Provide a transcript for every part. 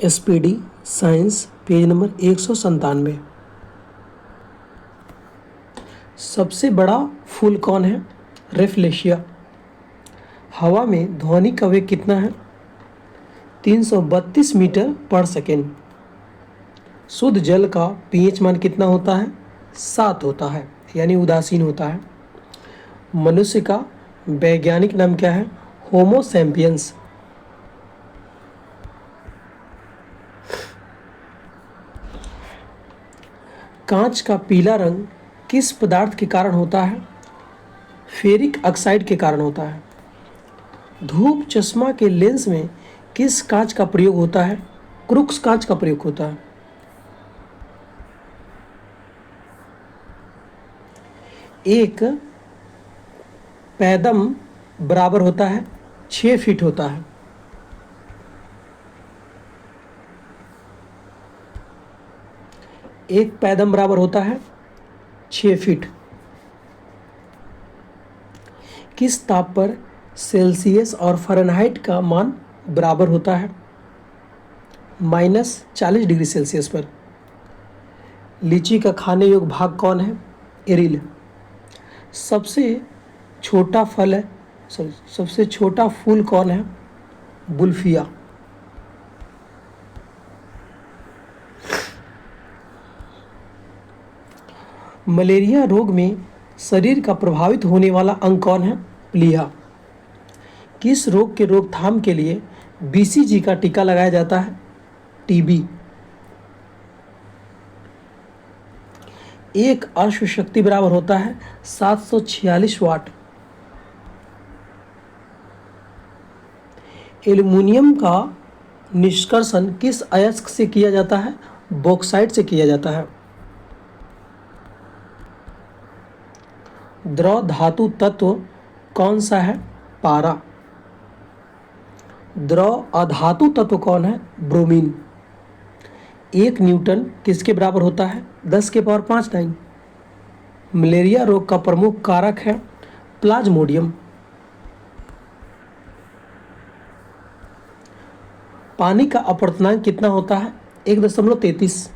SPD science page number 197। सबसे बड़ा फूल कौन है? रेफलेशिया। हवा में ध्वनि का वेग कितना है? 332 मीटर पर सेकेंड। शुद्ध जल का pH मान कितना होता है? 7 होता है, यानी उदासीन होता है। मनुष्य का वैज्ञानिक नाम क्या है? Homo sapiens. कांच का पीला रंग किस पदार्थ के कारण होता है? फेरिक ऑक्साइड के कारण होता है। धूप चश्मा के लेंस में किस कांच का प्रयोग होता है? क्रूक्स कांच का प्रयोग होता है। एक पैदम बराबर होता है 6 फीट होता है। एक पैदम बराबर होता है 6 फीट। किस ताप पर सेल्सियस और फ़ारेनहाइट का मान बराबर होता है? -40 डिग्री सेल्सियस पर। लीची का खाने योग्य भाग कौन है? एरिल। सबसे छोटा फल है सबसे छोटा फूल कौन है? बुल्फिया। मलेरिया रोग में शरीर का प्रभावित होने वाला अंग कौन है? प्लीहा। किस रोग के रोकथाम के लिए BCG का टीका लगाया जाता है? टीबी। एक अश्व शक्ति बराबर होता है 746 वाट। एल्युमिनियम का निष्कर्षण किस अयस्क से किया जाता है? बॉक्साइट से किया जाता है। द्रव धातु तत्व कौन सा है? पारा। द्रव अधातु तत्व कौन है? ब्रोमीन। 1 न्यूटन किसके बराबर होता है? 10 के पावर 5 9। मलेरिया रोग का प्रमुख कारक है प्लाज्मोडियम। पानी का अपवर्तनांक कितना होता है? 1.33।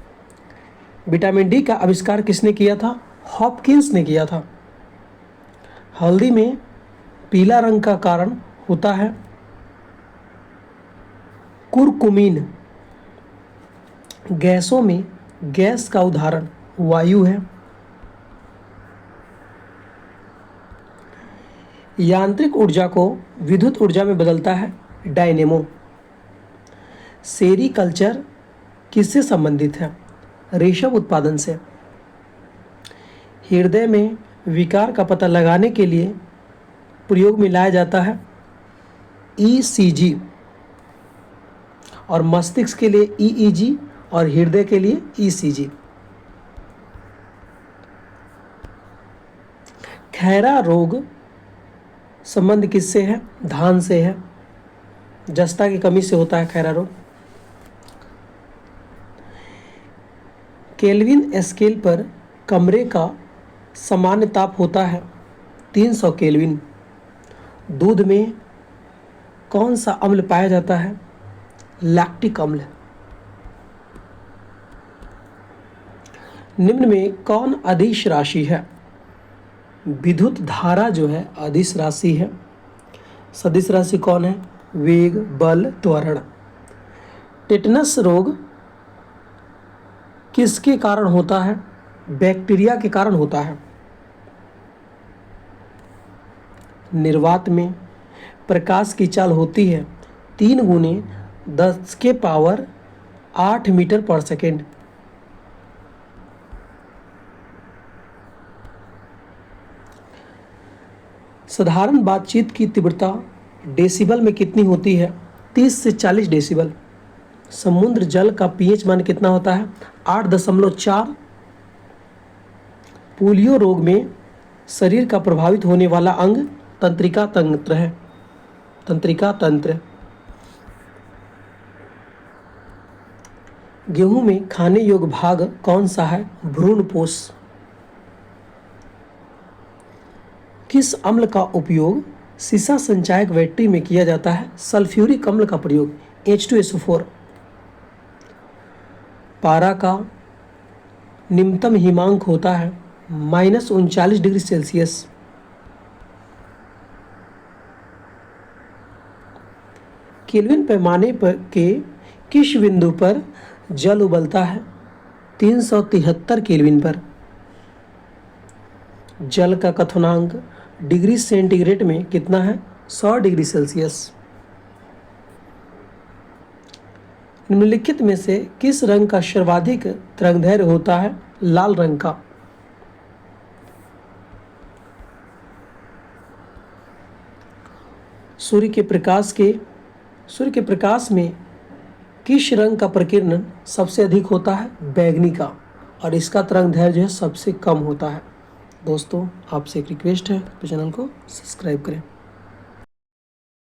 विटामिन डी का आविष्कार किसने किया था? हॉपकिंस ने किया था। हल्दी में पीला रंग का कारण होता है कुरकुमीन। गैसों में गैस का उदाहरण वायु है। यांत्रिक ऊर्जा को विद्युत ऊर्जा में बदलता है डायनेमो। सेरीकल्चर किससे संबंधित है? रेशम उत्पादन से। हृदय में विकार का पता लगाने के लिए प्रयोग में लाया जाता है ECG, और मस्तिष्क के लिए EEG और हृदय के लिए ECG। खैरा रोग संबंध किससे है? धान से है। जस्ता की कमी से होता है खैरा रोग। केल्विन स्केल पर कमरे का सामान्य ताप होता है 300 केल्विन। दूध में कौन सा अम्ल पाया जाता है? लैक्टिक अम्ल। निम्न में कौन अदिश राशि है? विद्युत धारा जो है अदिश राशि है। सदिश राशि कौन है? वेग, बल, त्वरण। टेटनस रोग किसके कारण होता है? बैक्टीरिया के कारण होता है। निर्वात में प्रकाश की चाल होती है 3 गुने 10 के पावर 8 मीटर पर सेकेंड। साधारण बातचीत की तीव्रता डेसिबल में कितनी होती है? 30 से 40 डेसिबल। समुद्र जल का pH मान कितना होता है? 8.4। पोलियो रोग में शरीर का प्रभावित होने वाला अंग तंत्रिका तंत्र है। तंत्रिका तंत्र। गेहूं में खाने योग्य भाग कौन सा है? भ्रूणपोष। किस अम्ल का उपयोग शीशा संचायक बैटरी में किया जाता है? सल्फ्यूरिक अम्ल का प्रयोग H2SO4। पारा का निम्नतम हिमांक होता है -39 डिग्री सेल्सियस। केल्विन पैमाने पर के किस बिंदु पर जल उबलता है? 373 केल्विन पर। जल का क्वथनांक डिग्री सेंटीग्रेड में कितना है? 100 डिग्री सेल्सियस। निम्नलिखित में से किस रंग का सर्वाधिक तरंगदैर्घ्य होता है? लाल रंग का। सूर्य के प्रकाश में किस रंग का प्रकीर्णन सबसे अधिक होता है? बैगनी का। और इसका तरंगदैर्घ्य जो है सबसे कम होता है। दोस्तों, आपसे एक रिक्वेस्ट है तो चैनल को सब्सक्राइब करें।